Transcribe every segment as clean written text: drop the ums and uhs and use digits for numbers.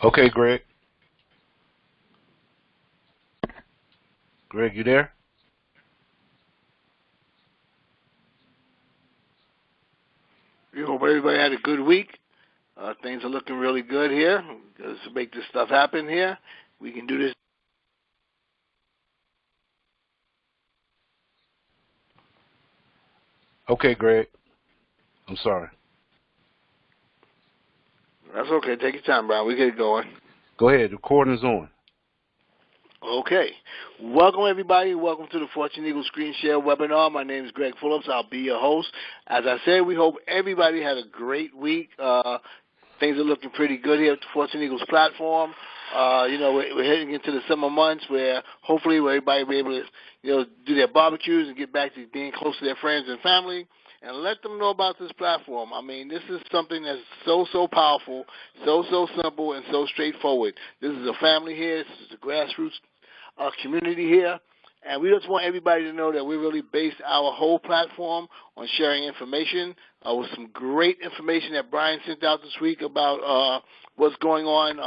Okay, Greg. Greg, you there? We hope everybody had a good week. Things are looking really good here. Let's make this stuff happen here. We can do this. Okay, Greg. I'm sorry. That's okay. Take your time, Brian. We get it going. Go ahead. The recording is on. Okay. Welcome, everybody. Welcome to the Fortune Eagles Screen Share webinar. My name is Greg Phillips. I'll be your host. As I said, we hope everybody had a great week. Things are looking pretty good here at the Fortune Eagles platform. We're heading into the summer months where hopefully everybody will be able to, do their barbecues and get back to being close to their friends and family and let them know about this platform. I mean, this is something that's so powerful, so simple, and so straightforward. This is a family here. This is a grassroots community here. And we just want everybody to know that we really base our whole platform on sharing information with some great information that Brian sent out this week about what's going on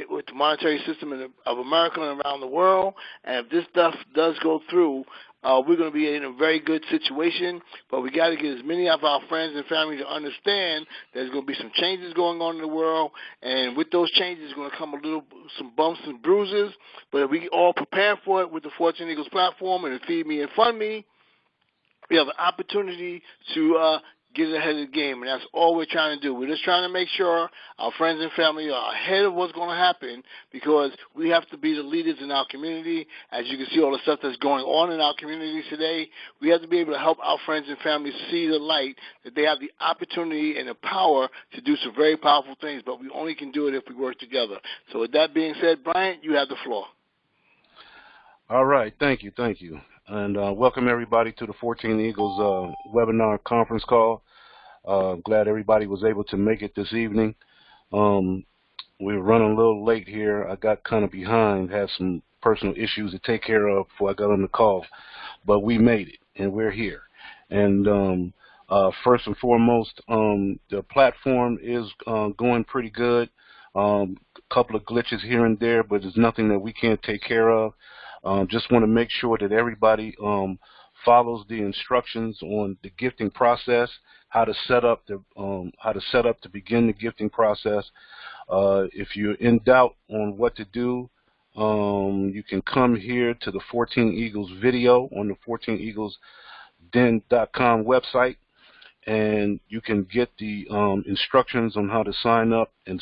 with the monetary system of America and around the world. And if this stuff does go through, we're going to be in a very good situation, but we got to get as many of our friends and family to understand there's going to be some changes going on in the world, and with those changes, going to come some bumps and bruises. But if we all prepare for it with the Fortune Eagles platform and the Feed Me and Fund Me, we have an opportunity to get ahead of the game, and that's all we're trying to do. We're just trying to make sure our friends and family are ahead of what's going to happen because we have to be the leaders in our community. As you can see all the stuff that's going on in our communities today, we have to be able to help our friends and families see the light, that they have the opportunity and the power to do some very powerful things, but we only can do it if we work together. So with that being said, Brian, you have the floor. All right. Thank you. And welcome everybody to the 14 Eagles webinar conference call. Glad everybody was able to make it this evening. We're running a little late here. I got kind of behind, had some personal issues to take care of before I got on the call, but we made it and we're here. And first and foremost, the platform is going pretty good. A couple of glitches here and there, but there's nothing that we can't take care of. Just want to make sure that everybody follows the instructions on the gifting process, how to set up to begin the gifting process. If you're in doubt on what to do, you can come here to the 14 Eagles video on the 14eaglesden.com website, and you can get the instructions on how to sign up and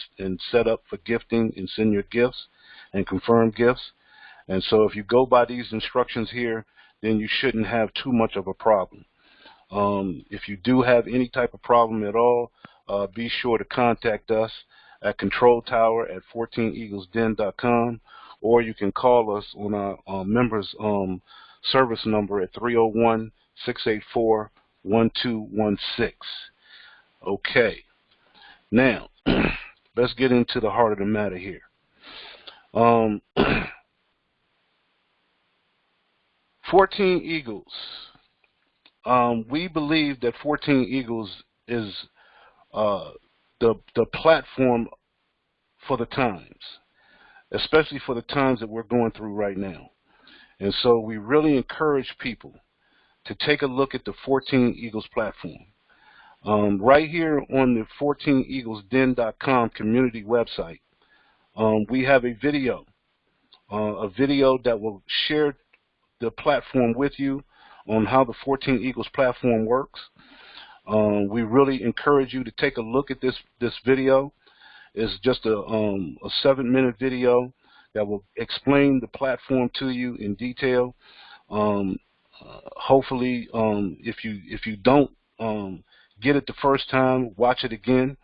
set up for gifting and send your gifts and confirm gifts. And so if you go by these instructions here, then you shouldn't have too much of a problem. If you do have any type of problem at all, be sure to contact us at Control Tower at 14eaglesden.com, or you can call us on our members service number at 301-684-1216. Okay. Now, let's get into the heart of the matter here. 14 Eagles. We believe that 14 Eagles is the platform for the times, especially for the times that we're going through right now. And so we really encourage people to take a look at the 14 Eagles platform. Right here on the 14eaglesden.com community website, we have a video that will share the platform with you on how the 14 Eagles platform works. We really encourage you to take a look at this video. It's just a 7-minute video that will explain the platform to you in detail. Hopefully, if you don't get it the first time, watch it again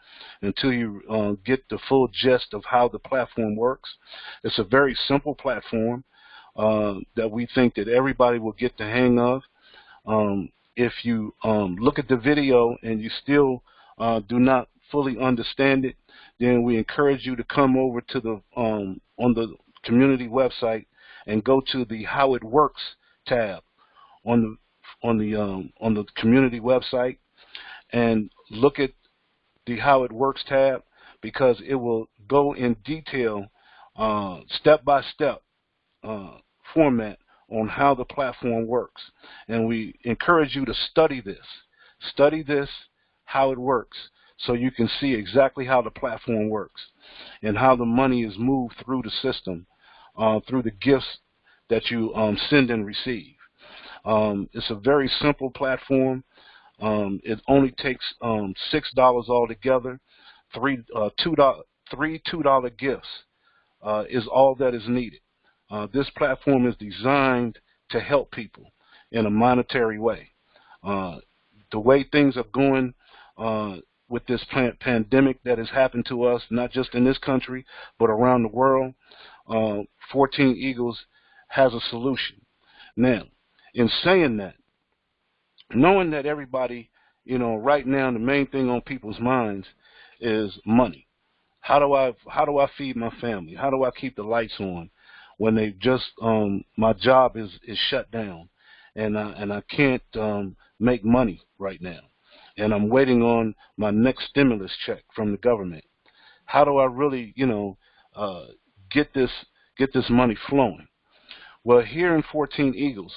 until you get the full gist of how the platform works. It's a very simple platform that we think that everybody will get the hang of. If you look at the video and you still do not fully understand it, then we encourage you to come over to the on the community website and go to the How It Works tab on the community website and look at the How It Works tab. because it will go in detail, step-by-step format on how the platform works. And we encourage you to study this. Study this, how it works, so you can see exactly how the platform works and how the money is moved through the system, through the gifts that you send and receive. It's a very simple platform. It only takes $6 altogether. Three $2 gifts is all that is needed. This platform is designed to help people in a monetary way. The way things are going with this pandemic that has happened to us, not just in this country, but around the world, 14 Eagles has a solution. Now, in saying that, knowing that everybody, right now the main thing on people's minds is money. How do I feed my family? How do I keep the lights on when they just my job is shut down, and I can't make money right now, and I'm waiting on my next stimulus check from the government? How do I really get this money flowing? Well, here in 14 Eagles,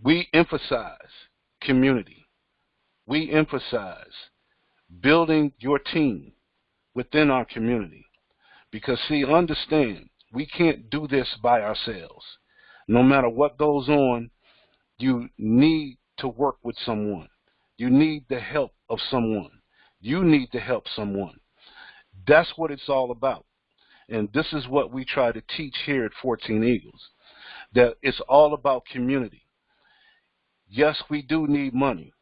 we emphasize community. We emphasize building your team within our community. Because, see, understand, we can't do this by ourselves. No matter what goes on, you need to work with someone. You need the help of someone. You need to help someone. That's what it's all about. And this is what we try to teach here at 14 Eagles, that it's all about community. Yes, we do need money,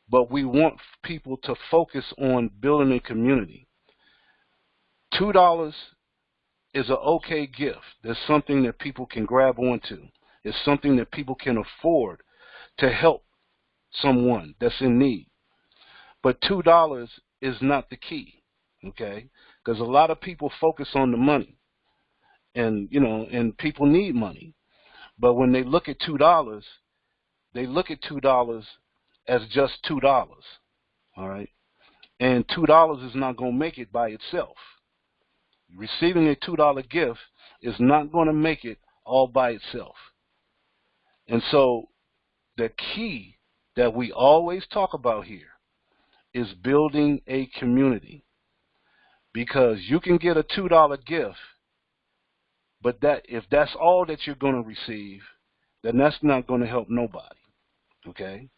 but we want people to focus on building a community. $2 is an okay gift. There's something that people can grab onto. It's something that people can afford to help someone that's in need. But $2 is not the key, okay? Because a lot of people focus on the money, and people need money. But when they look at $2, they look at $2 as just $2, all right? And $2 is not going to make it by itself. Receiving a $2 gift is not going to make it all by itself. And so the key that we always talk about here is building a community. Because you can get a $2 gift, but if that's all that you're going to receive, then that's not going to help nobody. Okay?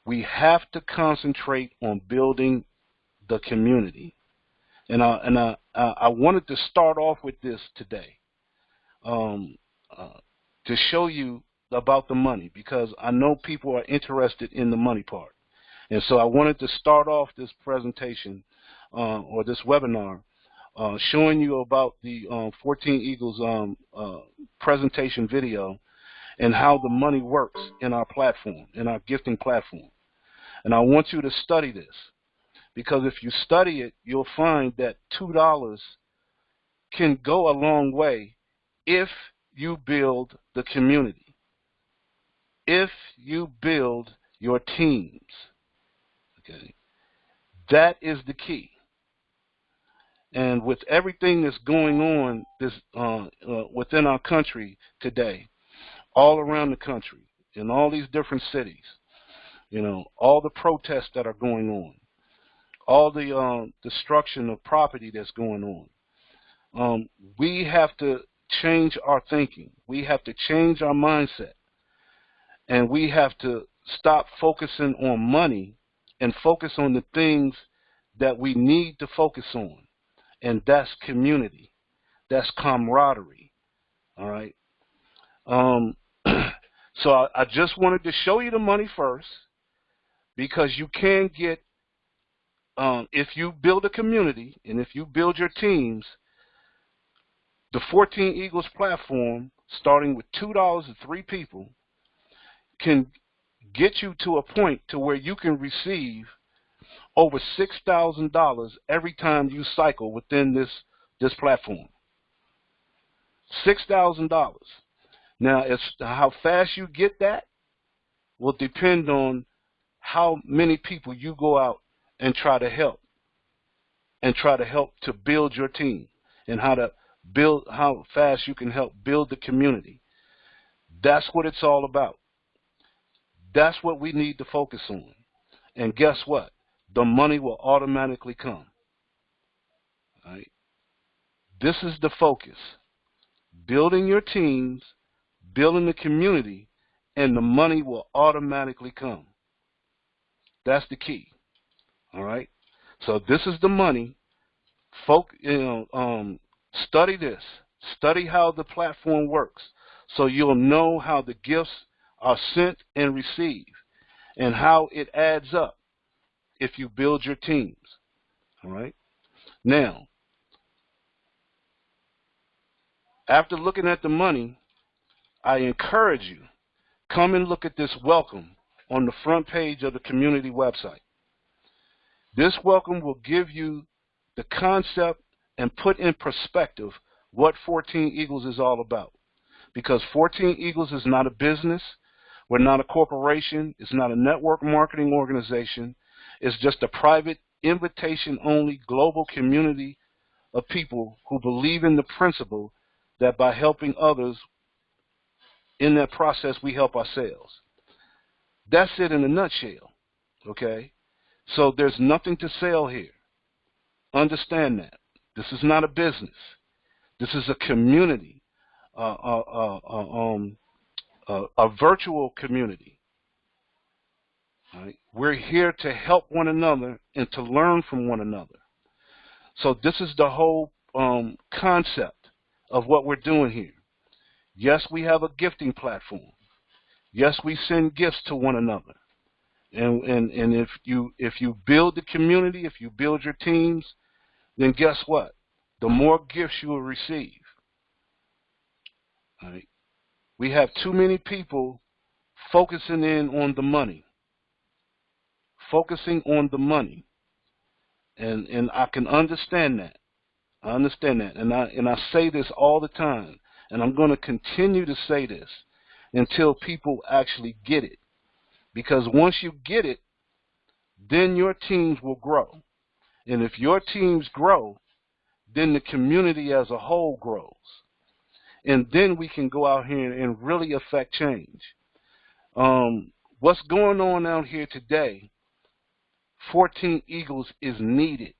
We have to concentrate on building the community. And I wanted to start off with this today, to show you about the money, because I know people are interested in the money part. And so I wanted to start off this presentation or this webinar showing you about the 14 Eagles presentation video and how the money works in our platform, in our gifting platform. And I want you to study this, because if you study it, you'll find that $2 can go a long way if you build the community, if you build your teams. Okay, that is the key. And with everything that's going on within our country today, all around the country, in all these different cities, all the protests that are going on, all the destruction of property that's going on, we have to change our thinking. We have to change our mindset. And we have to stop focusing on money and focus on the things that we need to focus on. And that's community. That's camaraderie. All right? So I just wanted to show you the money first, because you can get, if you build a community and if you build your teams, the 14 Eagles platform, starting with $2 to 3 people, can get you to a point to where you can receive over $6,000 every time you cycle within this platform. $6,000. Now, how fast you get that will depend on how many people you go out and try to help and try to help to build your team and how fast you can help build the community. That's what it's all about. That's what we need to focus on. And guess what? The money will automatically come. All right? This is the focus. Building your teams, building the community, and the money will automatically come. That's the key. All right? So this is the money. Study this. Study how the platform works so you'll know how the gifts are sent and received and how it adds up if you build your teams. All right? Now, after looking at the money, I encourage you, come and look at this welcome on the front page of the community website. This welcome will give you the concept and put in perspective what 14 Eagles is all about. Because 14 Eagles is not a business. We're not a corporation. It's not a network marketing organization. It's just a private, invitation-only global community of people who believe in the principle that by helping others, in that process, we help ourselves. That's it in a nutshell, okay? So there's nothing to sell here. Understand that. This is not a business. This is a community, a virtual community. All right? We're here to help one another and to learn from one another. So this is the whole concept of what we're doing here. Yes, we have a gifting platform. Yes, we send gifts to one another. And if you build the community, if you build your teams, then guess what? The more gifts you will receive. All right? We have too many people focusing in on the money. Focusing on the money. And I can understand that. I understand that. And I say this all the time. And I'm going to continue to say this until people actually get it. Because once you get it, then your teams will grow. And if your teams grow, then the community as a whole grows. And then we can go out here and really affect change. What's going on out here today, 14 Eagles is needed.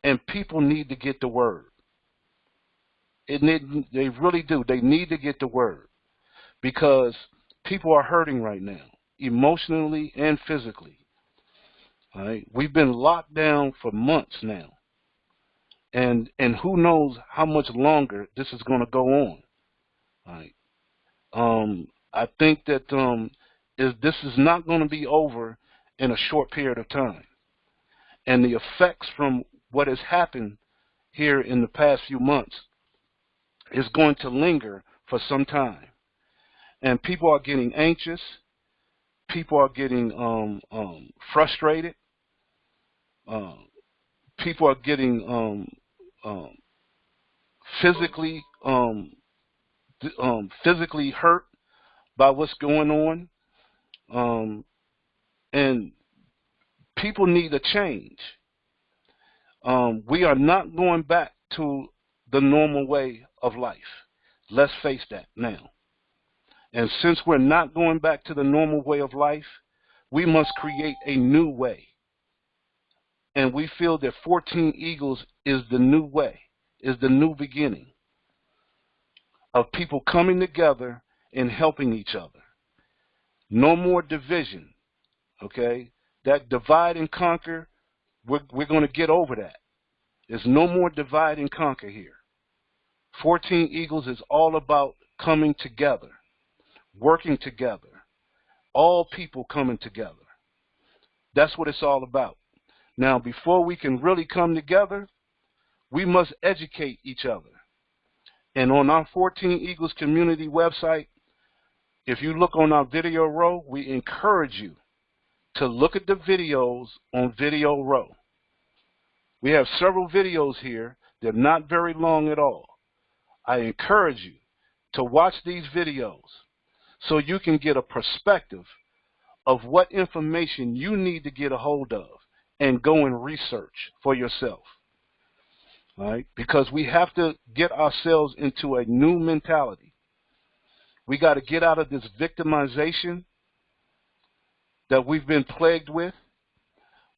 And people need to get the word. They really do. They need to get the word. Because people are hurting right now, emotionally and physically. All right? We've been locked down for months now. And who knows how much longer this is going to go on. All right? I think that this is not going to be over in a short period of time. And the effects from what has happened here in the past few months is going to linger for some time. And people are getting anxious. People are getting frustrated. People are getting physically hurt by what's going on. And people need a change. We are not going back to the normal way of life. Let's face that now. And since we're not going back to the normal way of life, we must create a new way. And we feel that 14 Eagles is the new way, is the new beginning of people coming together and helping each other. No more division, okay? That divide and conquer, we're going to get over that. There's no more divide and conquer here. 14 Eagles is all about coming together, working together, all people coming together. That's what it's all about. Now, before we can really come together, we must educate each other. And on our 14 Eagles community website, if you look on our video row, we encourage you to look at the videos on Video Row. We have several videos here. They're not very long at all. I encourage you to watch these videos so you can get a perspective of what information you need to get a hold of and go and research for yourself. All right? Because we have to get ourselves into a new mentality. We got to get out of this victimization that we've been plagued with.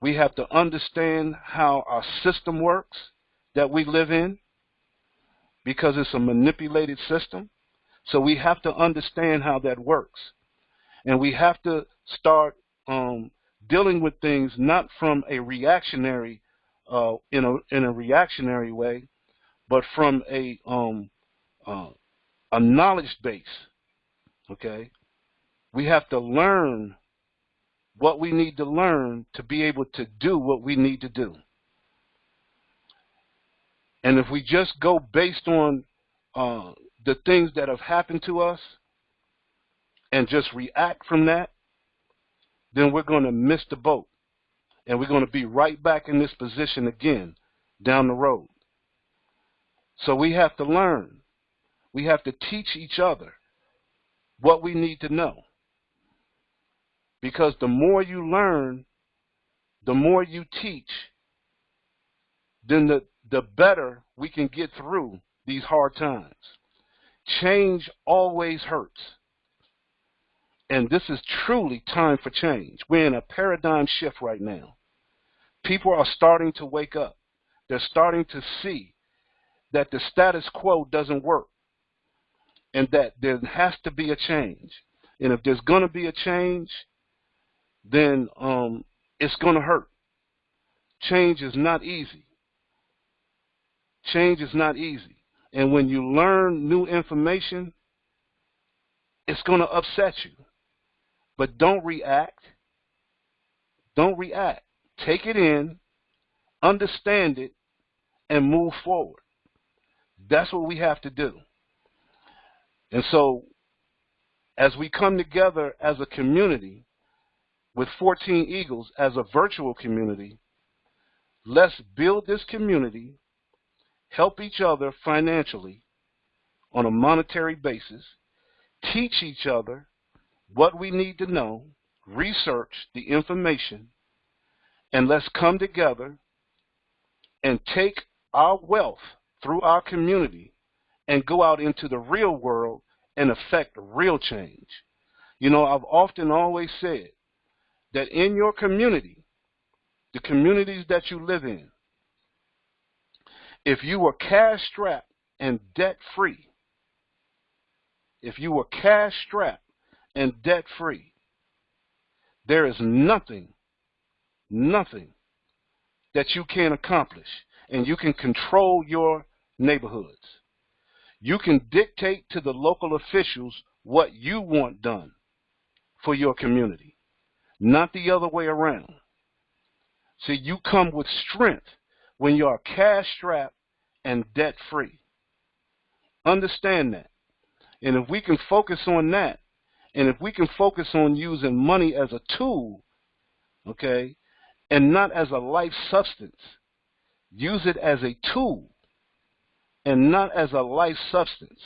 We have to understand how our system works that we live in, because it's a manipulated system. So we have to understand how that works. And we have to start dealing with things not from a reactionary, in a reactionary way, but from a knowledge base. Okay, we have to learn what we need to learn to be able to do what we need to do. And if we just go based on the things that have happened to us and just react from that, then we're going to miss the boat. And we're going to be right back in this position again down the road. So we have to learn. We have to teach each other what we need to know. Because the more you learn, the more you teach, then the better we can get through these hard times. Change always hurts. And this is truly time for change. We're in a paradigm shift right now. People are starting to wake up. They're starting to see that the status quo doesn't work and that there has to be a change. And if there's going to be a change, then it's going to hurt. Change is not easy. Change is not easy. And when you learn new information, it's going to upset you. But don't react. Don't react. Take it in, understand it, and move forward. That's what we have to do. And so, as we come together as a community, with 14 Eagles as a virtual community, let's build this community, help each other financially on a monetary basis, teach each other what we need to know, research the information, and let's come together and take our wealth through our community and go out into the real world and affect real change. You know, I've often always said that in your community, the communities that you live in, if you were cash strapped and debt free, there is nothing that you can't accomplish, and you can control your neighborhoods. You can dictate to the local officials what you want done for your community, not the other way around. See, you come with strength when you are cash strapped and debt free. Understand that. And if we can focus on that, and if we can focus on using money as a tool, okay, and not as a life substance, use it as a tool and not as a life substance,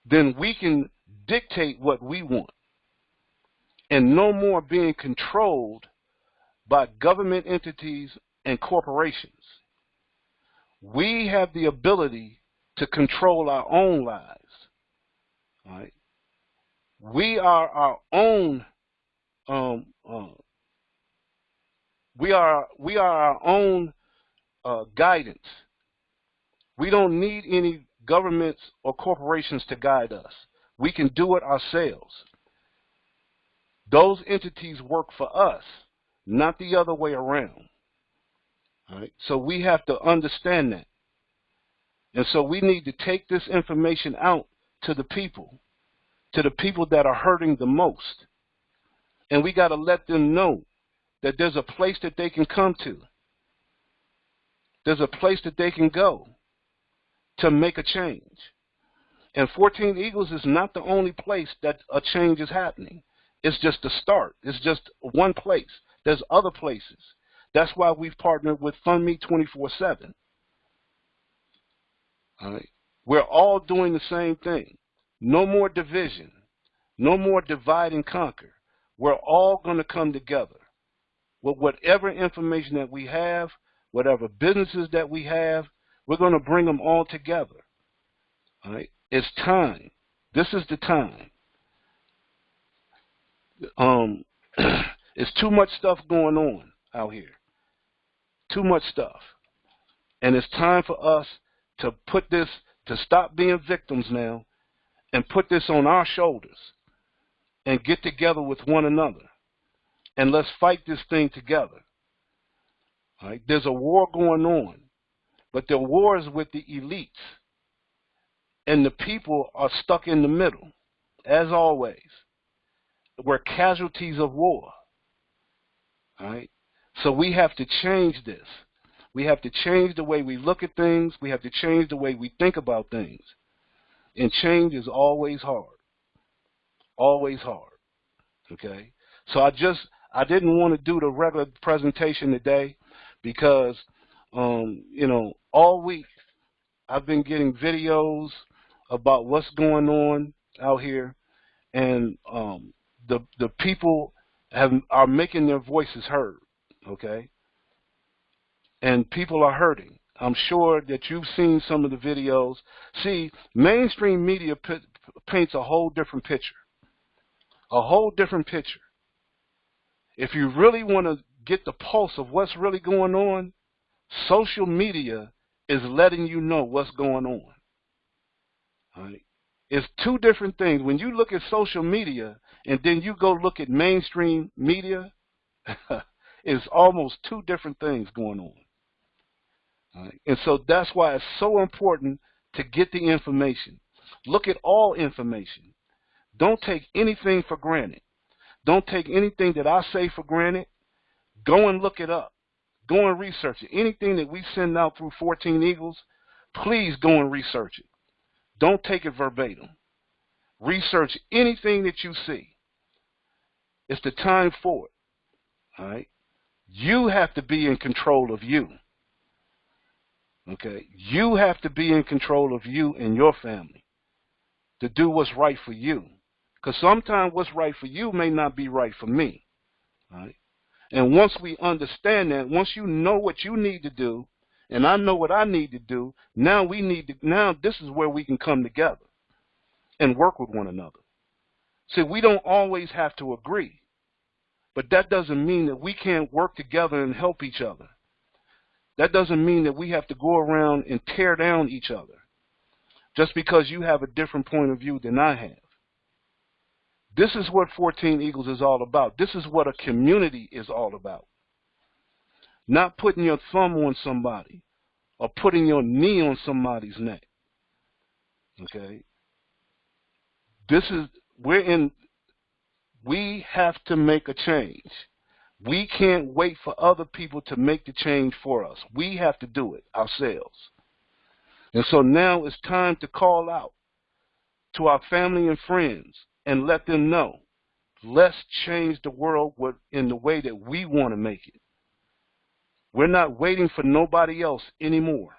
then we can dictate what we want and no more being controlled by government entities and corporations. We have the ability to control our own lives. All right? We are our own we are our own guidance. We don't need any governments or corporations to guide us. We can do it ourselves. Those entities work for us, not the other way around. All right? So we have to understand that. And so we need to take this information out to the people that are hurting the most. And we got to let them know that there's a place that they can come to. There's a place that they can go to make a change. And 14 Eagles is not the only place that a change is happening. It's just a start. It's just one place. There's other places. That's why we've partnered with Fund Me 24/7. All right. We're all doing the same thing. No more division. No more divide and conquer. We're all going to come together. with whatever information that we have, whatever businesses that we have, we're going to bring them all together. All right? It's time. This is the time. It's too much stuff going on out here. Too much stuff. And it's time for us to put this, to stop being victims now and put this on our shoulders and get together with one another. And let's fight this thing together. All right? There's a war going on, but the war is with the elites. And the people are stuck in the middle, as always. We're casualties of war. All right? So we have to change this. We have to change the way we look at things. We have to change the way we think about things. And change is always hard. Always hard. Okay? So I didn't want to do the regular presentation today because, all week I've been getting videos about what's going on out here, and the people are making their voices heard, okay? And people are hurting. I'm sure that you've seen some of the videos. See, mainstream media paints a whole different picture. A whole different picture. If you really want to get the pulse of what's really going on, social media is letting you know what's going on. All right? It's two different things. When you look at social media and then you go look at mainstream media, it's almost two different things going on. All right? And so that's why it's so important to get the information. Look at all information. Don't take anything for granted. Don't take anything that I say for granted. Go and look it up. Go and research it. Anything that we send out through 14 Eagles, please go and research it. Don't take it verbatim. Research anything that you see. It's the time for it. All right? You have to be in control of you. Okay? You have to be in control of you and your family to do what's right for you. Because sometimes what's right for you may not be right for me. All right? And once we understand that, once you know what you need to do, and I know what I need to do, now this is where we can come together and work with one another. See, we don't always have to agree, but that doesn't mean that we can't work together and help each other. That doesn't mean that we have to go around and tear down each other just because you have a different point of view than I have. This is what 14 Eagles is all about. This is what a community is all about. Not putting your thumb on somebody or putting your knee on somebody's neck. Okay? We have to make a change. We can't wait for other people to make the change for us. We have to do it ourselves. And so now it's time to call out to our family and friends and let them know, let's change the world in the way that we want to make it. We're not waiting for nobody else anymore.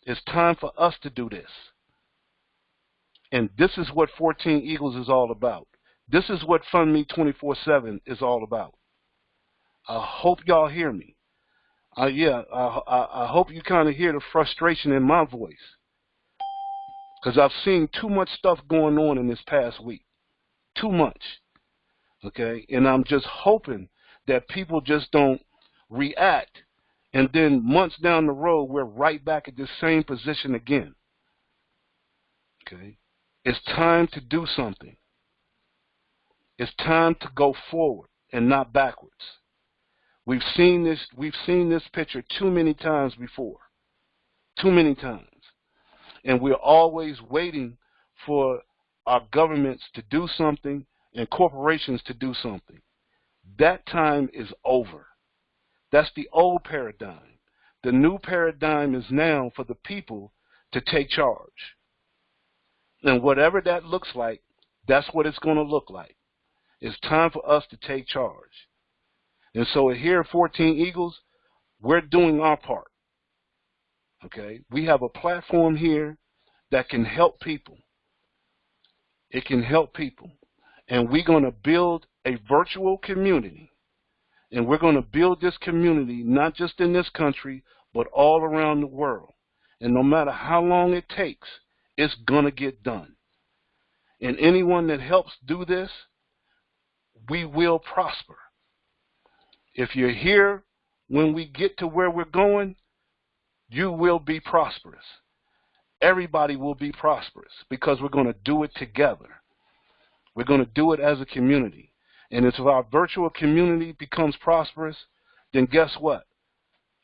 It's time for us to do this. And this is what 14 Eagles is all about. This is what Fund Me 24/7 is all about. I hope y'all hear me. I hope you kind of hear the frustration in my voice. Because I've seen too much stuff going on in this past week. Too much. Okay? And I'm just hoping that people just don't react, and then months down the road, we're right back at this same position again. Okay? It's time to do something. It's time to go forward and not backwards. We've seen this picture too many times before. Too many times. And we're always waiting for our governments to do something and corporations to do something. That time is over. That's the old paradigm. The new paradigm is now for the people to take charge. And whatever that looks like, that's what it's going to look like. It's time for us to take charge. And so here at 14 Eagles, we're doing our part. Okay? We have a platform here that can help people. It can help people. And we're going to build a virtual community. And we're going to build this community, not just in this country, but all around the world. And no matter how long it takes, it's going to get done. And anyone that helps do this, we will prosper. If you're here when we get to where we're going, you will be prosperous. Everybody will be prosperous because we're going to do it together. We're going to do it as a community. And if our virtual community becomes prosperous, then guess what?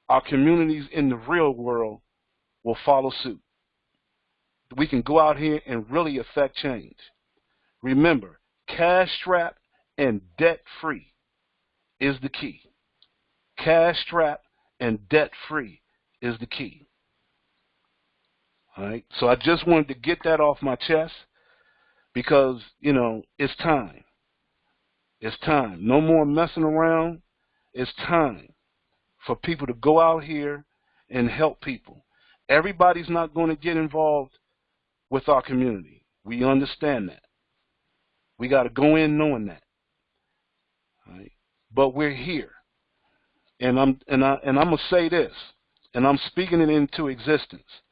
Our communities in the real world will follow suit. We can go out here and really affect change. Remember, cash-strapped and debt-free is the key. Cash-strapped and debt-free is the key. All right? So I just wanted to get that off my chest because, you know, it's time. It's time. No more messing around. It's time for people to go out here and help people. Everybody's not going to get involved with our community. We understand that. We got to go in knowing that. All right? But we're here. And I'm gonna say this, and I'm speaking it into existence.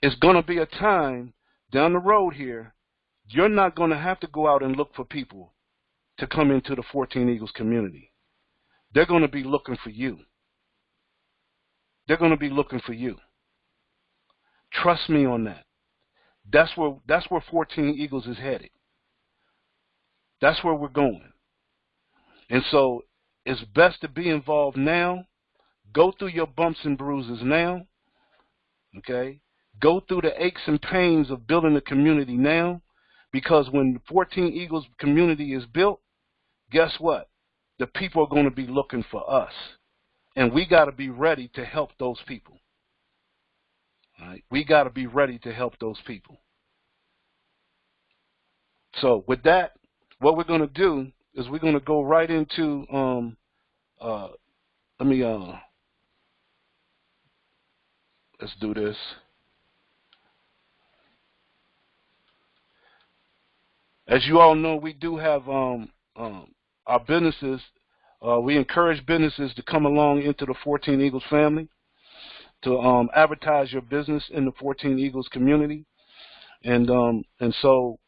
It's gonna be a time down the road here, you're not gonna have to go out and look for people to come into the 14 Eagles community. They're gonna be looking for you. They're gonna be looking for you. Trust me on that. That's where 14 Eagles is headed. That's where we're going. And so it's best to be involved now. Go through your bumps and bruises now. Okay? Go through the aches and pains of building a community now. Because when the 14 Eagles community is built, guess what? The people are going to be looking for us. And we got to be ready to help those people. All right? We got to be ready to help those people. So with that, what we're going to do is we're going to go right into, let's do this. As you all know, we do have our businesses. We encourage businesses to come along into the 14 Eagles family to advertise your business in the 14 Eagles community. And so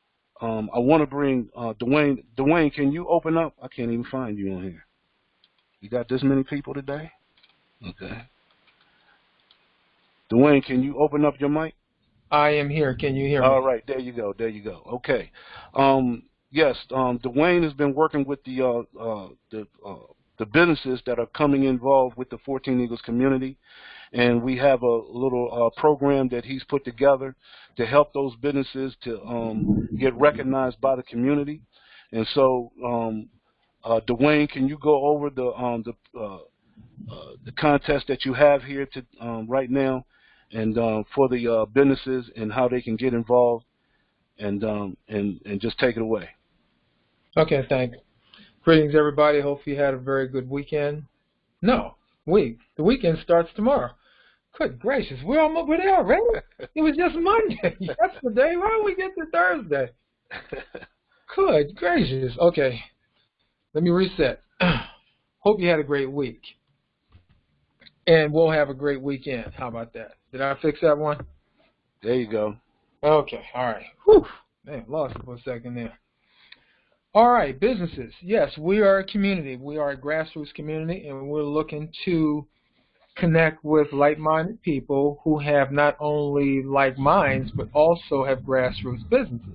I want to bring Dwayne. Dwayne, can you open up? I can't even find you on here. You got this many people today? Okay. Dwayne, can you open up your mic? I am here. Can you hear me? All right. There you go. There you go. Okay. Yes, Dwayne has been working with the businesses that are coming involved with the 14 Eagles community. And we have a little program that he's put together to help those businesses to get recognized by the community. And so, Dwayne, can you go over the contest that you have here to right now, and for the businesses and how they can get involved, and just take it away. Okay, thanks. Greetings, everybody. Hope you had a very good weekend. No, the weekend starts tomorrow. Good gracious, we're almost there already. It was just Monday yesterday. Why don't we get to Thursday? Good gracious. Okay, let me reset. Hope you had a great week. And we'll have a great weekend. How about that? Did I fix that one? There you go. Okay, all right. Whew. Man, lost it for a second there. All right, businesses. Yes, we are a community. We are a grassroots community, and we're looking to connect with like-minded people who have not only like minds, but also have grassroots businesses.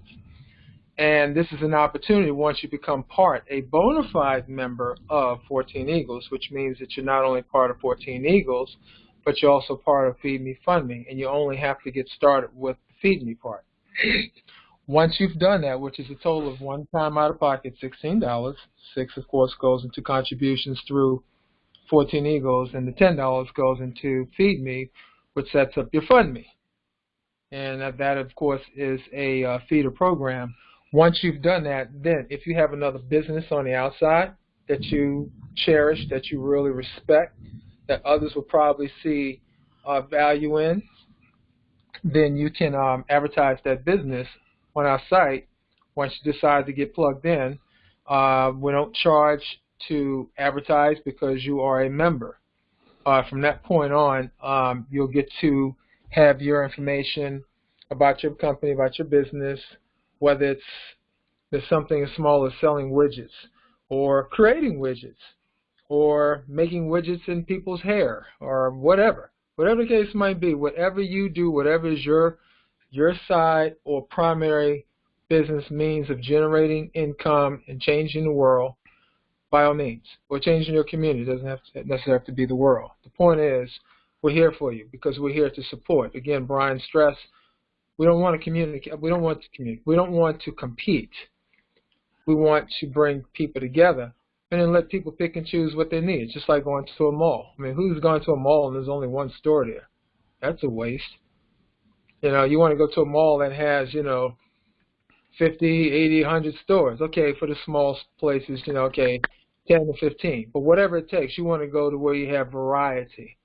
And this is an opportunity once you become a bona fide member of 14 Eagles, which means that you're not only part of 14 Eagles, but you're also part of Feed Me, Fund Me, and you only have to get started with the Feed Me part. Once you've done that, which is a total of one time out of pocket, $16, $6 of course goes into contributions through 14 Eagles, and the $10 goes into Feed Me, which sets up your Fund Me. And that of course is a feeder program. Once you've done that, then if you have another business on the outside that you cherish, that you really respect, that others will probably see value in, then you can advertise that business on our site once you decide to get plugged in. We don't charge to advertise because you are a member. From that point on, you'll get to have your information about your company, about your business, whether there's something as small as selling widgets or creating widgets or making widgets in people's hair or whatever. Whatever the case might be, whatever you do, whatever is your side or primary business means of generating income and changing the world, by all means, or changing your community. It doesn't necessarily have to be the world. The point is, we're here for you because we're here to support. Again, Brian stressed, we don't want to communicate. We don't want to communicate. We don't want to compete. We want to bring people together and then let people pick and choose what they need. Just like going to a mall. I mean, who's going to a mall and there's only one store there? That's a waste. You know, you want to go to a mall that has, 50, 80, 100 stores. Okay, for the small places, 10 to 15. But whatever it takes, you want to go to where you have variety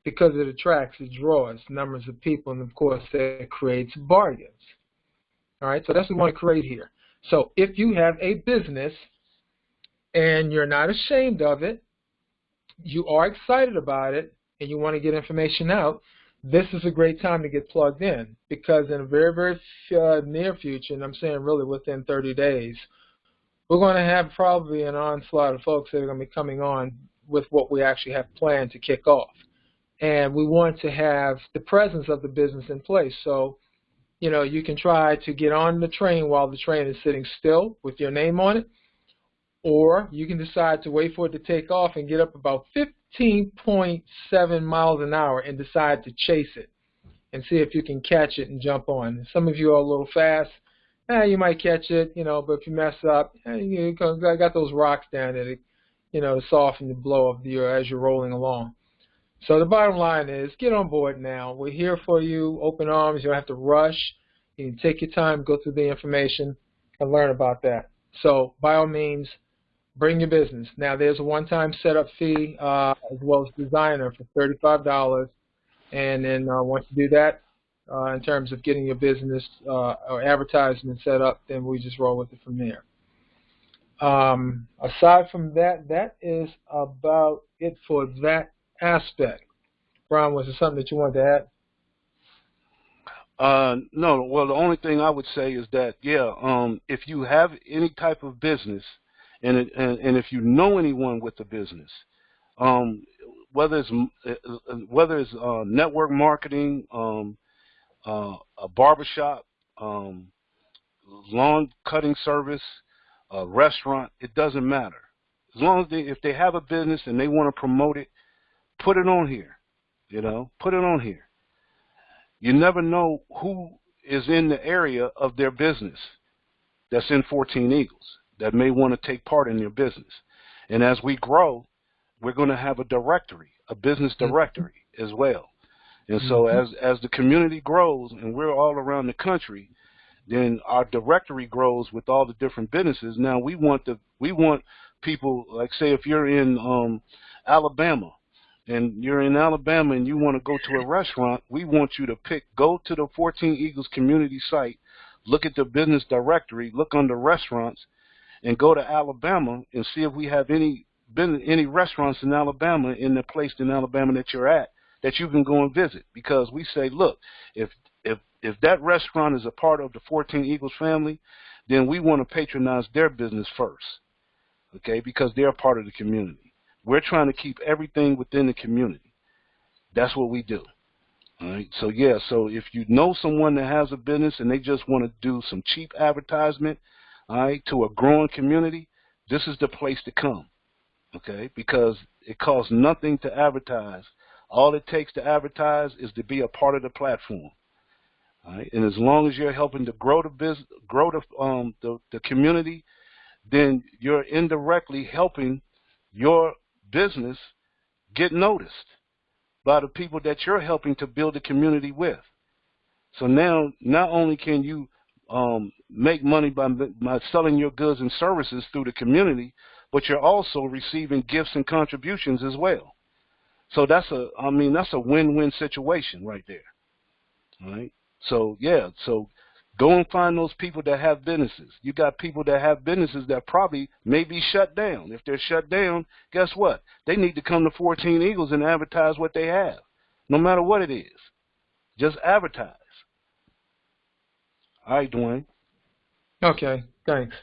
because it attracts, it draws numbers of people, and, of course, that creates bargains. All right, so that's what we want to create here. So if you have a business and you're not ashamed of it, you are excited about it, and you want to get information out, this is a great time to get plugged in because in a very, very near future, and I'm saying really within 30 days, we're going to have probably an onslaught of folks that are going to be coming on with what we actually have planned to kick off. And we want to have the presence of the business in place. So, you can try to get on the train while the train is sitting still with your name on it, or you can decide to wait for it to take off and get up about 15.7 miles an hour and decide to chase it and see if you can catch it and jump on. Some of you are a little fast. You might catch it, but if you mess up, you got those rocks down there to soften the blow of as you're rolling along. So the bottom line is, get on board now. We're here for you, open arms. You don't have to rush. You can take your time, go through the information, and learn about that. So by all means, bring your business. Now, there's a one-time setup fee as well as designer for $35. And then once you do that, in terms of getting your business or advertisement set up, then we just roll with it from there. Aside from that, that is about it for that aspect. Brian, was there something that you wanted to add? No. Well, the only thing I would say is that, if you have any type of business, and if you know anyone with a business, whether it's network marketing, a barbershop, lawn cutting service, a restaurant, it doesn't matter. As long as if they have a business and they want to promote it, put it on here. Put it on here. You never know who is in the area of their business that's in 14 Eagles that may want to take part in your business. And as we grow, we're going to have a directory, a business directory as well. And so as the community grows and we're all around the country, then our directory grows with all the different businesses. Now we want people, like say if you're in Alabama and you're in Alabama and you want to go to a restaurant, we want you to go to the 14 Eagles community site, look at the business directory, look under restaurants, and go to Alabama and see if we have any restaurants in Alabama, in the place in Alabama that you're at, that you can go and visit. Because we say, look, if that restaurant is a part of the 14 Eagles family, then we want to patronize their business first, okay, because they're a part of the community. We're trying to keep everything within the community. That's what we do. All right. So, so if you know someone that has a business and they just want to do some cheap advertisement, all right, to a growing community, this is the place to come, okay, because it costs nothing to advertise. All it takes to advertise is to be a part of the platform. All right? And as long as you're helping to grow the business, grow the community, then you're indirectly helping your business get noticed by the people that you're helping to build a community with. So now, not only can you make money by selling your goods and services through the community, but you're also receiving gifts and contributions as well. So that's a win-win situation right there. All right. So so Go and find those people that have businesses. You got people that have businesses that probably may be shut down. If they're shut down, guess what? They need to come to 14 Eagles and advertise what they have, no matter what it is. Just advertise. All right, Dwayne. Okay, thanks.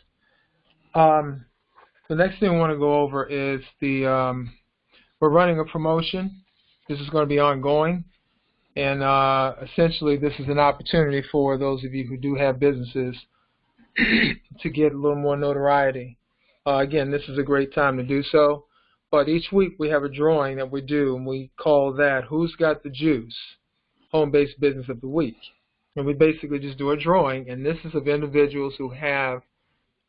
The next thing I want to go over is we're running a promotion. This is going to be ongoing. And essentially, this is an opportunity for those of you who do have businesses to get a little more notoriety. Again, this is a great time to do so. But each week we have a drawing that we do, and we call that Who's Got the Juice? Home-Based Business of the Week. And we basically just do a drawing, and this is of individuals who have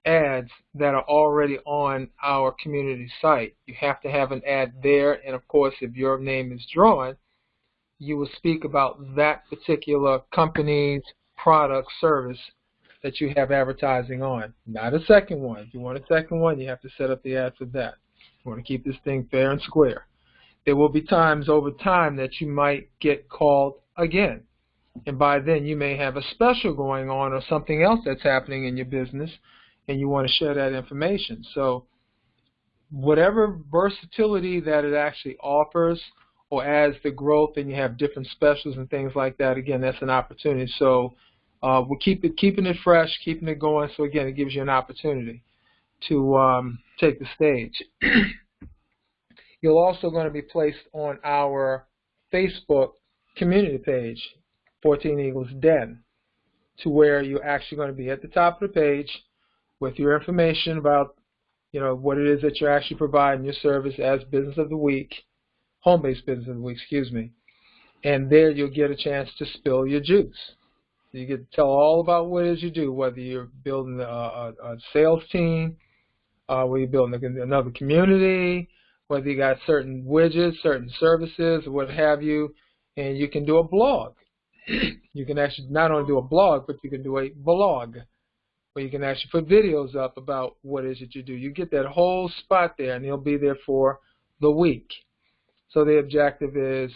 ads that are already on our community site. You have to have an ad there, and of course, if your name is drawn, you will speak about that particular company's product, service that you have advertising on. Not a second one. If you want a second one, you have to set up the ad for that. You want to keep this thing fair and square. There will be times over time that you might get called again. And by then you may have a special going on or something else that's happening in your business and you want to share that information. So whatever versatility that it actually offers, or as the growth and you have different specials and things like that, again, that's an opportunity. So we'll keeping it fresh, keeping it going. So again, it gives you an opportunity to take the stage. You're also going to be placed on our Facebook community page, 14 Eagles Den, to where you're actually going to be at the top of the page with your information about, what it is that you're actually providing your service as Business of the Week, Home-Based Business of the Week, excuse me. And there you'll get a chance to spill your juice. You get to tell all about what it is you do, whether you're building a sales team, whether you're building another community, whether you got certain widgets, certain services, or what have you, and you can do a blog. You can actually not only do a blog, but you can do a blog, where you can actually put videos up about what it is that you do. You get that whole spot there, and you'll be there for the week. So the objective is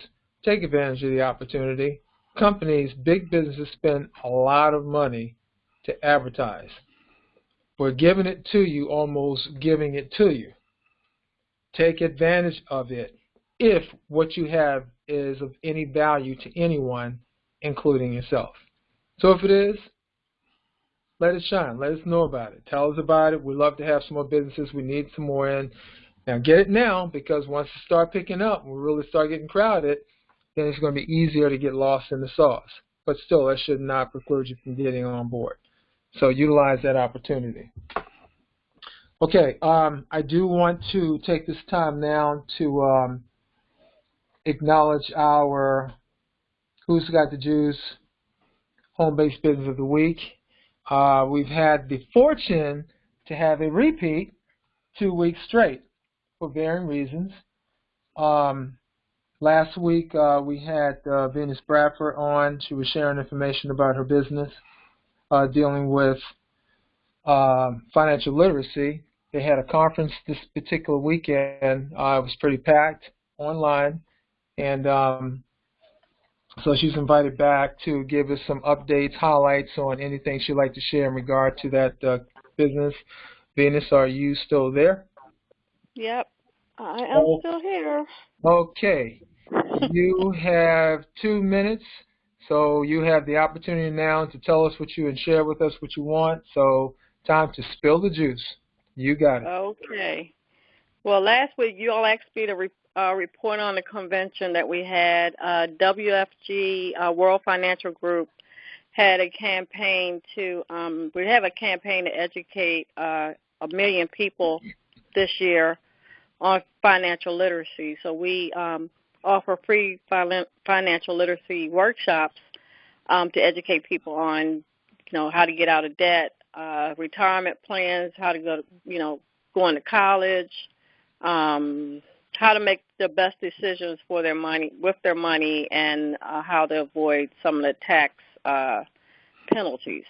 take advantage of the opportunity. Companies, big businesses spend a lot of money to advertise. We're giving it to you, almost giving it to you. Take advantage of it if what you have is of any value to anyone, including yourself. So if it is, let it shine. Let us know about it. Tell us about it. We'd love to have some more businesses. We need some more in. Now get it now, because once it start picking up and we really start getting crowded, then it's going to be easier to get lost in the sauce. But still, that should not preclude you from getting on board. So utilize that opportunity. Okay, I do want to take this time now to acknowledge our Who's Got the Juice Home-Based Business of the Week. We've had the fortune to have a repeat 2 weeks straight for varying reasons. Last week we had Venus Bradford on. She was sharing information about her business dealing with financial literacy. They had a conference this particular weekend. It was pretty packed online, and so she's invited back to give us some updates, highlights on anything she'd like to share in regard to that business. Venus, are you still there? Yep, I am still here. Okay. You have 2 minutes, so you have the opportunity now to tell us what you and share with us what you want. So time to spill the juice. You got it. Okay. Well, last week you all asked me to report on the convention that we had. WFG, World Financial Group, had a campaign to we have a campaign to educate 1 million people this year on financial literacy. So we offer free financial literacy workshops to educate people on, how to get out of debt, retirement plans, how to go, going to college, how to make the best decisions for their money, with their money, and how to avoid some of the tax penalties.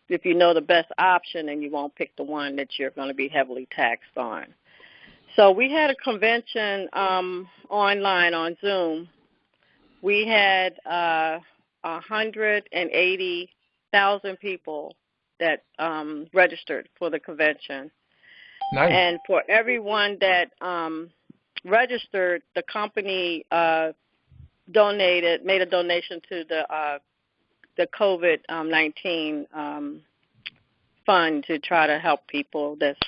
If you know the best option, then you won't pick the one that you're going to be heavily taxed on. So we had a convention online on Zoom. We had 180 1,000 people that registered for the convention. Nice. And for everyone that registered, the company made a donation to the COVID-19 fund to try to help people that's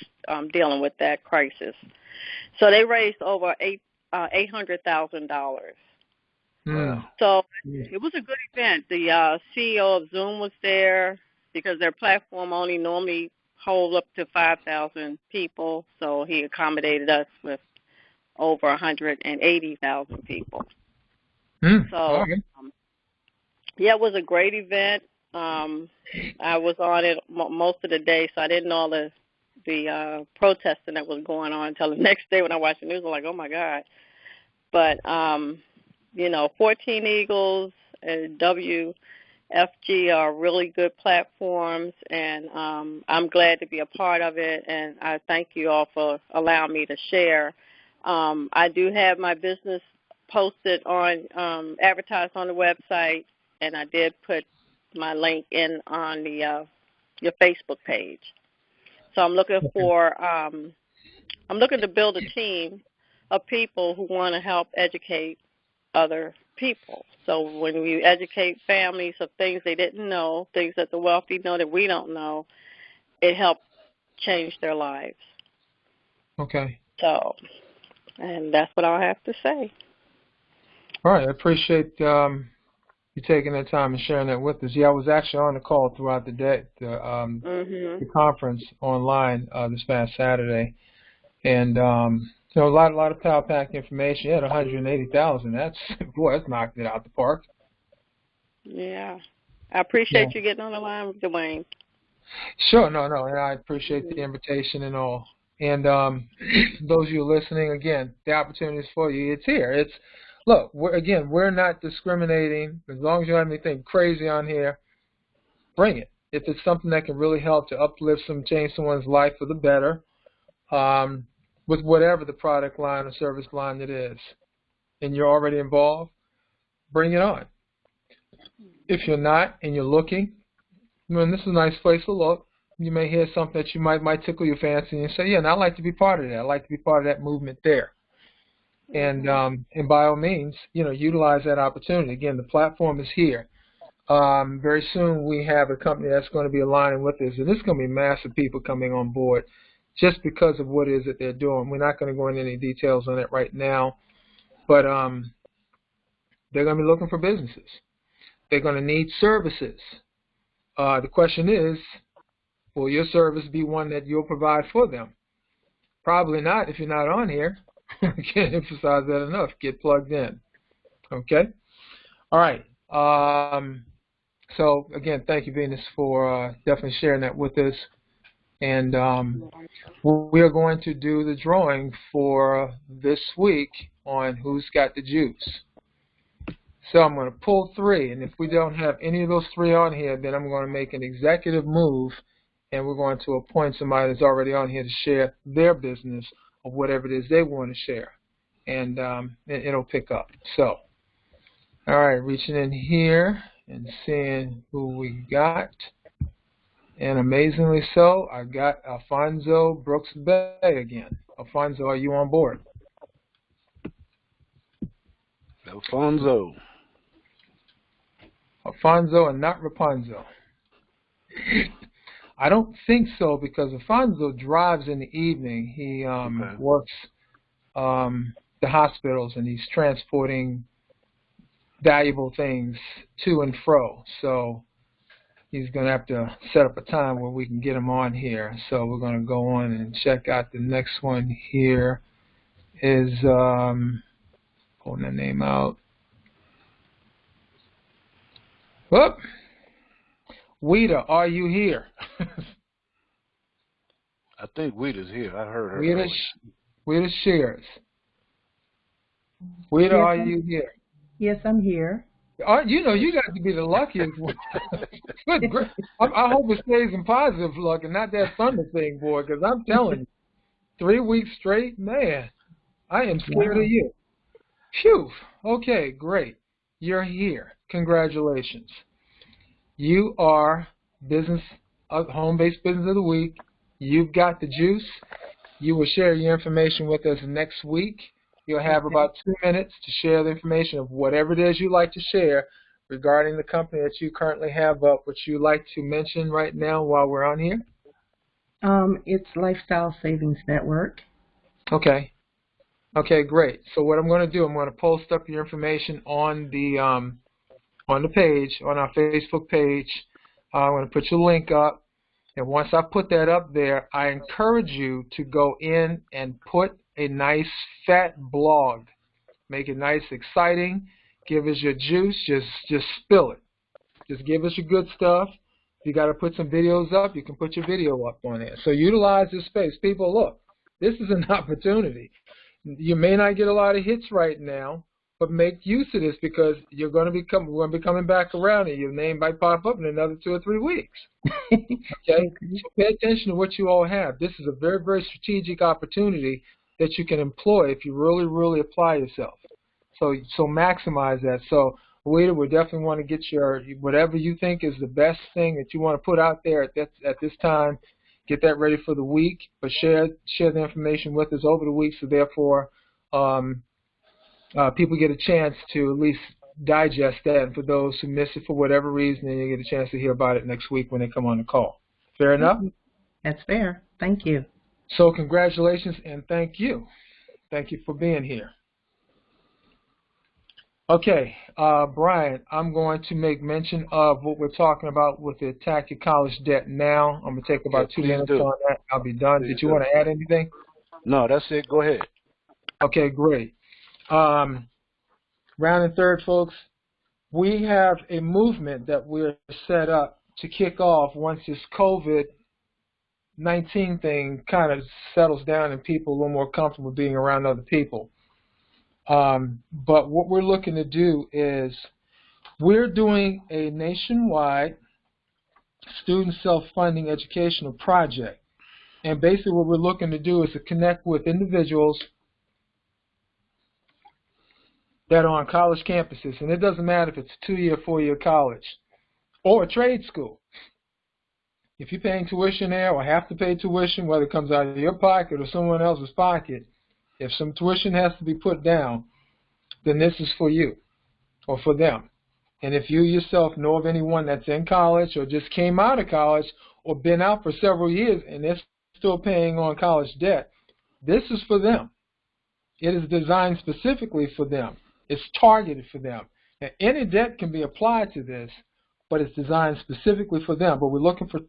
dealing with that crisis. So they raised over $800,000. Mm. So it was a good event. The CEO of Zoom was there because their platform only normally holds up to 5,000 people. So he accommodated us with over 180,000 people. Mm. So, Okay. yeah, it was a great event. I was on it most of the day, so I didn't know all the protesting that was going on until the next day when I watched the news. I'm like, oh, my God. But, 14 Eagles and WFG are really good platforms, and I'm glad to be a part of it, and I thank you all for allowing me to share. I do have my business posted on, advertised on the website, and I did put my link in on the your Facebook page. So I'm looking I'm looking to build a team of people who want to help educate other people. So when you educate families of things they didn't know, things that the wealthy know that we don't know, it helps change their lives. Okay. So, and that's what I have to say. All right. I appreciate you taking that time and sharing that with us. Yeah, I was actually on the call throughout the day, the conference online this past Saturday, and a lot of power pack information. You had 180,000. That's knocked it out the park. Yeah, I appreciate you getting on the line, Dwayne. Sure, no, and I appreciate the invitation and all. And those of you listening, again, the opportunity is for you. It's here. Look, we're not discriminating. As long as you don't have anything crazy on here, bring it. If it's something that can really help to uplift change someone's life for the better, with whatever the product line or service line it is, and you're already involved, bring it on. If you're not and you're looking, this is a nice place to look. You may hear something that you might tickle your fancy and say, yeah, and I'd like to be part of that. I'd like to be part of that movement there. And by all means, utilize that opportunity. Again, the platform is here. Very soon we have a company that's going to be aligning with us, and there's going to be massive people coming on board just because of what it is that they're doing. We're not going to go into any details on it right now, but they're going to be looking for businesses. They're going to need services. The question is, will your service be one that you'll provide for them? Probably not if you're not on here. I can't emphasize that enough. Get plugged in. Okay? All right. So, again, thank you, Venus, for definitely sharing that with us. And we are going to do the drawing for this week on who's got the juice. So I'm going to pull 3, and if we don't have any of those 3 on here, then I'm going to make an executive move, and we're going to appoint somebody that's already on here to share their business of whatever it is they want to share, and it'll pick up. So, all right, reaching in here and seeing who we got. And amazingly so, I got Alfonso Brooks Bay again. Alfonso, are you on board? Alfonso and not Rapunzel. I don't think so, because Alfonso drives in the evening. He works the hospitals, and he's transporting valuable things to and fro. So he's going to have to set up a time where we can get him on here. So we're going to go on and check out the next one here. Is pulling the name out. Whoop. Weta, are you here? I think Weta's here. I heard her. Weta Shears. Weta, are you here? Yes, I'm here. You got to be the luckiest one. I hope it stays in positive luck and not that thunder thing, boy, because I'm telling you, 3 weeks straight, man, I am scared of you. Phew. Okay, great. You're here. Congratulations. You are business, home-based business of the week. You've got the juice. You will share your information with us next week. You'll have about 2 minutes to share the information of whatever it is you'd like to share regarding the company that you currently have up, which you'd like to mention right now while we're on here. It's Lifestyle Savings Network. Okay. Okay, great. So what I'm going to do, I'm going to post up your information on the page, on our Facebook page. I'm going to put your link up. And once I put that up there, I encourage you to go in and put a nice fat blog. Make it nice, exciting. Give us your juice. Just spill it. Just give us your good stuff. If you got to put some videos up, you can put your video up on there. So utilize this space. People, look, this is an opportunity. You may not get a lot of hits right now, but make use of this because we're going to be coming back around and your name might pop up in another 2 or 3 weeks. Okay? So pay attention to what you all have. This is a very, very strategic opportunity that you can employ if you really, really apply yourself. So maximize that. So, Rita, we definitely want to get your whatever you think is the best thing that you want to put out there at this time. Get that ready for the week, but share the information with us over the week, so therefore people get a chance to at least digest that. And for those who miss it for whatever reason, then you get a chance to hear about it next week when they come on the call. Fair enough? That's fair. Thank you. So congratulations and thank you. Thank you for being here. Okay, Brian, I'm going to make mention of what we're talking about with the Attack Your College Debt Now. I'm going to take about 2 minutes on that. I'll be done. Did you want to add anything? No, that's it. Go ahead. Okay, great. Round and third, folks, we have a movement that we're set up to kick off once this COVID-19 thing kind of settles down and people are a little more comfortable being around other people. But what we're looking to do is we're doing a nationwide student self-funding educational project. And basically what we're looking to do is to connect with individuals that are on college campuses. And it doesn't matter if it's a 2-year, 4-year college or a trade school. If you're paying tuition there or have to pay tuition, whether it comes out of your pocket or someone else's pocket, if some tuition has to be put down, then this is for you or for them. And if you yourself know of anyone that's in college or just came out of college or been out for several years and they're still paying on college debt, this is for them. It is designed specifically for them. It's targeted for them. Now, any debt can be applied to this, but it's designed specifically for them. But we're looking for,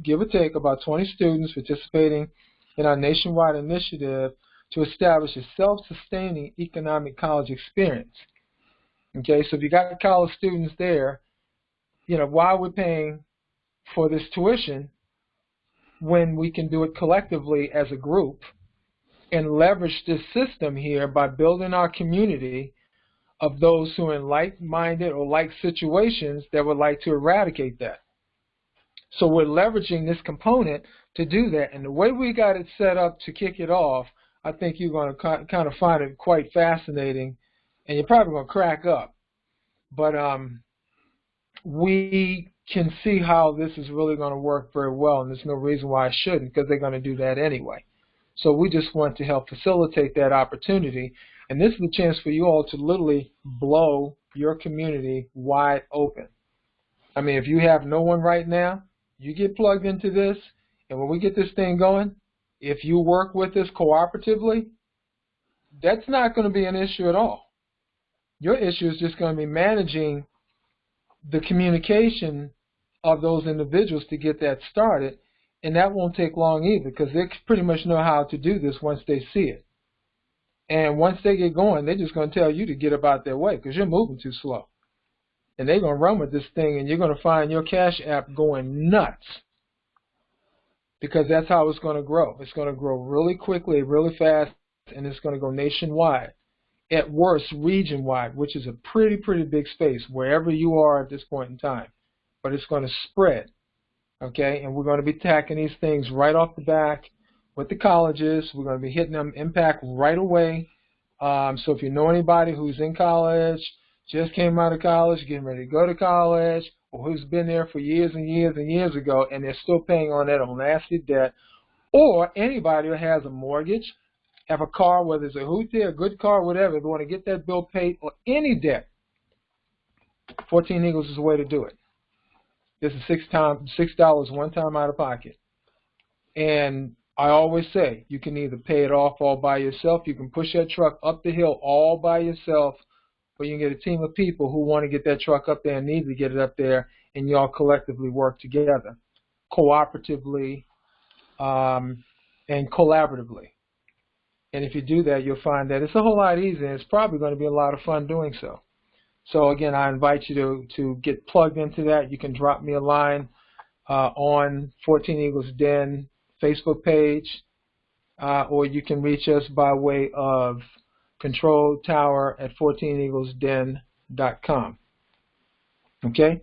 give or take, about 20 students participating in our nationwide initiative to establish a self-sustaining economic college experience. Okay, so if you got college students there, you know, why we're paying for this tuition when we can do it collectively as a group and leverage this system here by building our community of those who are in like-minded or like situations that would like to eradicate that. So we're leveraging this component to do that. And the way we got it set up to kick it off, I think you're going to kind of find it quite fascinating, and you're probably going to crack up. But we can see how this is really going to work very well, and there's no reason why it shouldn't, because they're going to do that anyway. So we just want to help facilitate that opportunity, and this is a chance for you all to literally blow your community wide open. I mean, if you have no one right now, you get plugged into this, and when we get this thing going, if you work with us cooperatively, that's not going to be an issue at all. Your issue is just going to be managing the communication of those individuals to get that started, and that won't take long either, because they pretty much know how to do this once they see it. And once they get going, they're just going to tell you to get up out their way because you're moving too slow. And they're going to run with this thing, and you're going to find your Cash App going nuts, because that's how it's going to grow. It's going to grow really quickly, really fast, and it's going to go nationwide. At worst, region-wide, which is a pretty big space, wherever you are at this point in time. But it's going to spread, okay? And we're going to be attacking these things right off the back with the colleges. We're going to be hitting them impact right away. So if you know anybody who's in college, just came out of college, getting ready to go to college, or who's been there for years and years and years ago, and they're still paying on that on nasty debt, or anybody who has a mortgage, have a car, whether it's a Hootie, a good car, whatever, they want to get that bill paid, or any debt, 14 Eagles is the way to do it. This is $6 one time out of pocket. And I always say, you can either pay it off all by yourself, you can push that truck up the hill all by yourself, or you can get a team of people who want to get that truck up there and need to get it up there, and you all collectively work together, cooperatively and collaboratively. And if you do that, you'll find that it's a whole lot easier, and it's probably going to be a lot of fun doing so. So again, I invite you to get plugged into that. You can drop me a line on 14 Eagles Den Facebook page, or you can reach us by way of control tower at 14eaglesden.com. Okay?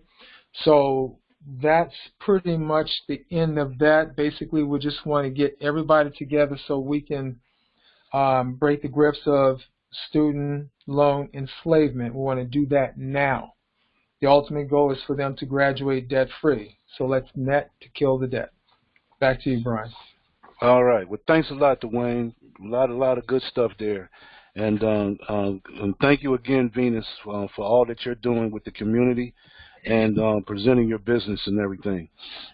So that's pretty much the end of that. Basically, we just want to get everybody together so we can break the grips of student loan enslavement. We want to do that now. The ultimate goal is for them to graduate debt-free. So let's net to kill the debt. Back to you, Brian. All right. Well, thanks a lot, Dwayne. A lot of good stuff there. And thank you again, Venus, for all that you're doing with the community and presenting your business and everything.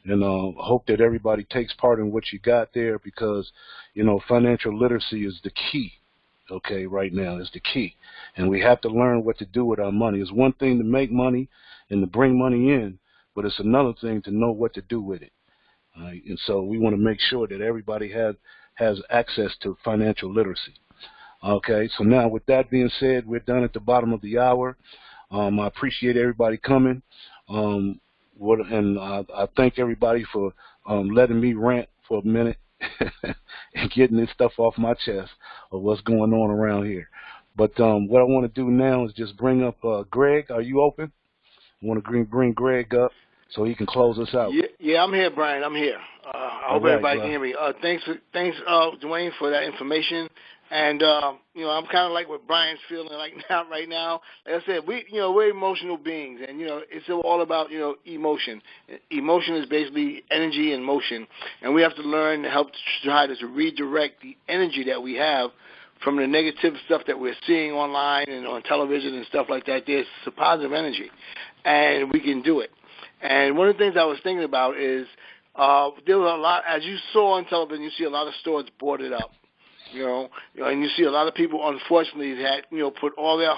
And hope that everybody takes part in what you got there, because, you know, financial literacy is the key. Okay, right now is the key. And we have to learn what to do with our money. It's one thing to make money and to bring money in, but it's another thing to know what to do with it. And so we want to make sure that everybody has access to financial literacy. Okay, so now with that being said, we're done at the bottom of the hour. I appreciate everybody coming. And I thank everybody for letting me rant for a minute and getting this stuff off my chest of what's going on around here. But what I want to do now is just bring up Greg. Are you open? I want to bring Greg up so he can close us out. Yeah, I'm here, Brian. I'm here. I hope everybody can hear me. Thanks, Dwayne, for that information. And you know, I'm kind of like what Brian's feeling like right now. Like I said, we're emotional beings, and it's all about emotion. Emotion is basically energy in motion, and we have to learn to help try to redirect the energy that we have from the negative stuff that we're seeing online and on television and stuff like that. There's a positive energy, and we can do it. And one of the things I was thinking about is there was a lot, as you saw on television, you see a lot of stores boarded up. And you see a lot of people, unfortunately, that put all their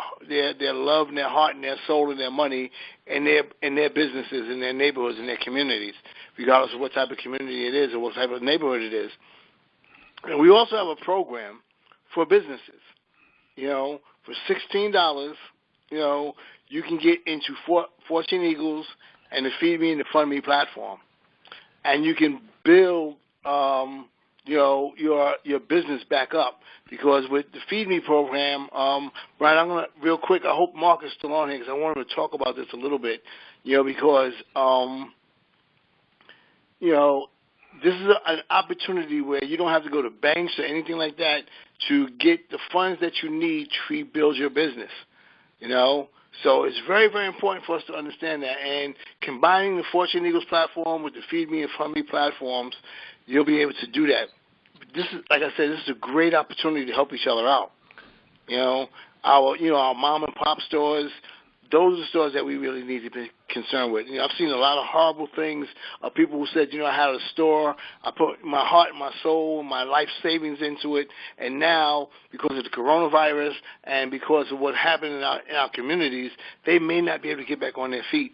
love and their heart and their soul and their money in their businesses, in their neighborhoods, in their communities, regardless of what type of community it is or what type of neighborhood it is. And we also have a program for businesses. For $16, you can get into 14 Eagles and the Feed Me and the Fund Me platform, and you can build your business back up, because with the Feed Me program, Brian, I'm going to, real quick, I hope Mark is still on here, because I wanted to talk about this a little bit, because, this is an opportunity where you don't have to go to banks or anything like that to get the funds that you need to rebuild your business, So it's very, very important for us to understand that. And combining the Fortune Eagles platform with the Feed Me and Fund Me platforms, you'll be able to do that. This is, like I said, this is a great opportunity to help each other out. Our mom and pop stores, those are the stores that we really need to be concerned with. I've seen a lot of horrible things of people who said, I had a store, I put my heart and my soul, my life savings into it, and now, because of the coronavirus and because of what happened in our communities, they may not be able to get back on their feet.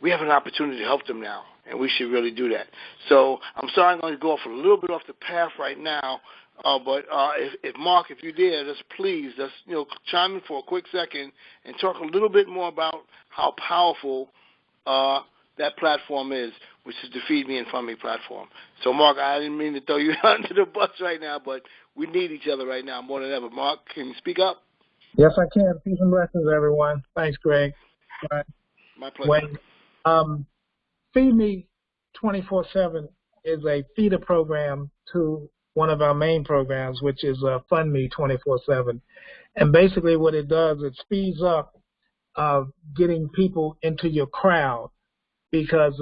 We have an opportunity to help them now, and we should really do that. So I'm sorry, I'm going to go off a little bit off the path right now, but if Mark, if you dare, please chime in for a quick second and talk a little bit more about how powerful that platform is, which is the Feed Me and Fund Me platform. So, Mark, I didn't mean to throw you under the bus right now, but we need each other right now more than ever. Mark, can you speak up? Yes, I can. Peace and blessings, everyone. Thanks, Greg. My pleasure. Feed Me 24/7 is a feeder program to one of our main programs, which is Fund Me 24/7. And basically what it does, it speeds up getting people into your crowd. because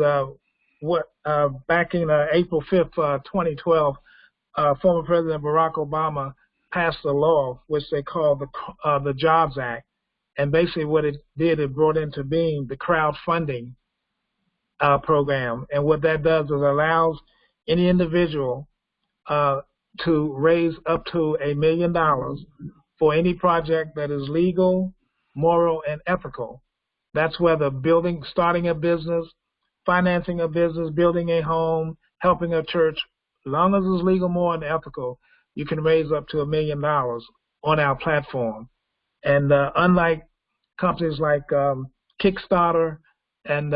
back in April 5th, 2012, former President Barack Obama passed a law which they call the Jobs Act, and basically what it did, it brought into being the crowdfunding program, and what that does is allows any individual to raise up to $1 million for any project that is legal, moral, and ethical. That's whether starting a business, financing a business, building a home, helping a church. As long as it's legal, moral, and ethical, you can raise up to $1 million on our platform. And unlike companies like Kickstarter and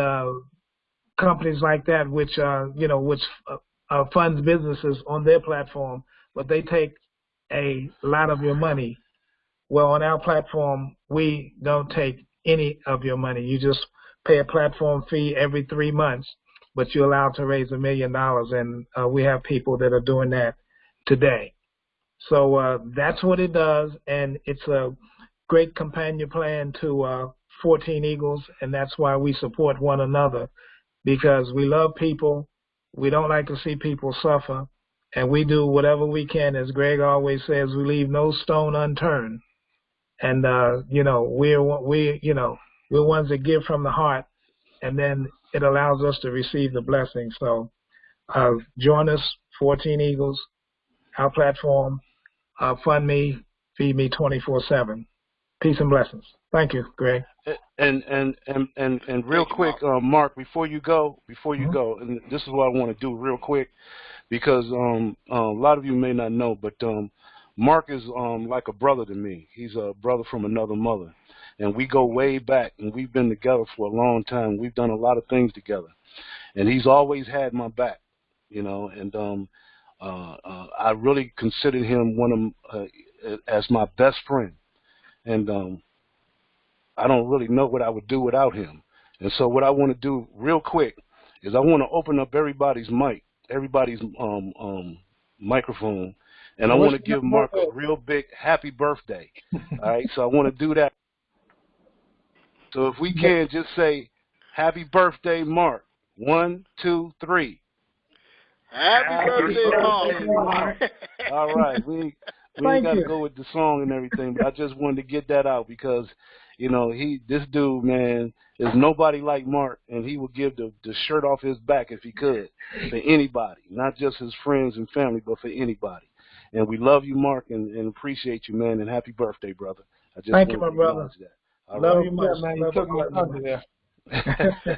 companies like that, which funds businesses on their platform, but they take a lot of your money. Well, on our platform, we don't take any of your money. You just pay a platform fee every 3 months, but you're allowed to raise $1 million, and we have people that are doing that today. So that's what it does, and it's a great companion plan to 14 Eagles, and that's why we support one another, because we love people. We don't like to see people suffer, and we do whatever we can. As Greg always says, we leave no stone unturned. And we're ones that give from the heart, and then it allows us to receive the blessing. So join us, 14 Eagles, our platform. Fund me, feed me 24/7. Peace and blessings. Thank you, Greg. And real quick, Mark, before you go, and this is what I want to do real quick, because a lot of you may not know, but Mark is like a brother to me. He's a brother from another mother, and we go way back, and we've been together for a long time. We've done a lot of things together, and he's always had my back, and I really consider him one of as my best friend, and I don't really know what I would do without him. And so what I want to do real quick is I want to open up everybody's microphone, and I want to give Mark a real big happy birthday. All right, so I want to do that. So if we can just say happy birthday, Mark. 1, 2, 3. Happy birthday, Mark. All right, we ain't got to go with the song and everything, but I just wanted to get that out because, this dude, man, is nobody like Mark, and he would give the shirt off his back if he could for anybody, not just his friends and family, but for anybody. And we love you, Mark, and appreciate you, man, and happy birthday, brother. Thank you, my brother. That. Love you much, man. You took my thunder there.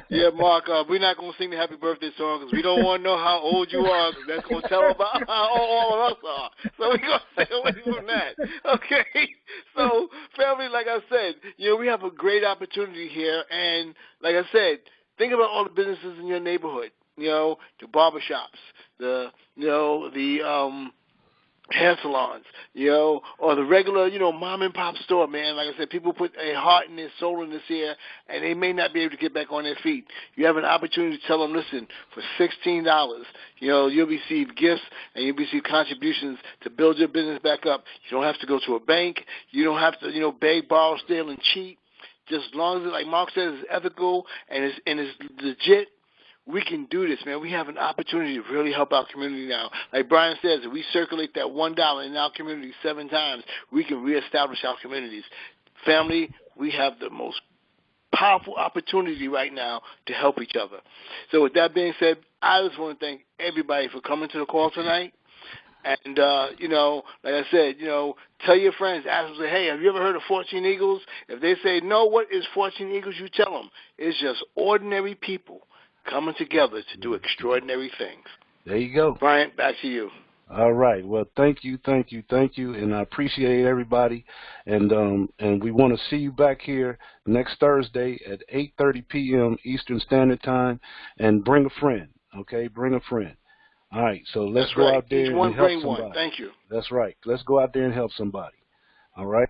Yeah, Mark, we're not going to sing the happy birthday song because we don't want to know how old you are, because that's going to tell about how old all of us are. So we're going to stay away from that. Okay? So, family, like I said, we have a great opportunity here. And like I said, think about all the businesses in your neighborhood, the barbershops, the hair salons, or the regular, mom and pop store, man. Like I said, people put a heart and their soul in this here, and they may not be able to get back on their feet. You have an opportunity to tell them, listen, for $16, you'll receive gifts and you'll receive contributions to build your business back up. You don't have to go to a bank. You don't have to, beg, borrow, steal, and cheat. Just as long as, like Mark says, it's ethical and it's legit. We can do this, man. We have an opportunity to really help our community now. Like Brian says, if we circulate that $1 in our community 7 times, we can reestablish our communities. Family, we have the most powerful opportunity right now to help each other. So with that being said, I just want to thank everybody for coming to the call tonight. And, like I said, tell your friends, ask them, say, hey, have you ever heard of 14 Eagles? If they say, no, what is 14 Eagles? You tell them. It's just ordinary people coming together to do extraordinary things. There you go. Brian, back to you. All right. Well, thank you, and I appreciate everybody. And we want to see you back here next Thursday at 8:30 p.m. Eastern Standard Time, and bring a friend. Okay, bring a friend. All right. So let's go out there and help somebody. Thank you. That's right. Let's go out there and help somebody. All right.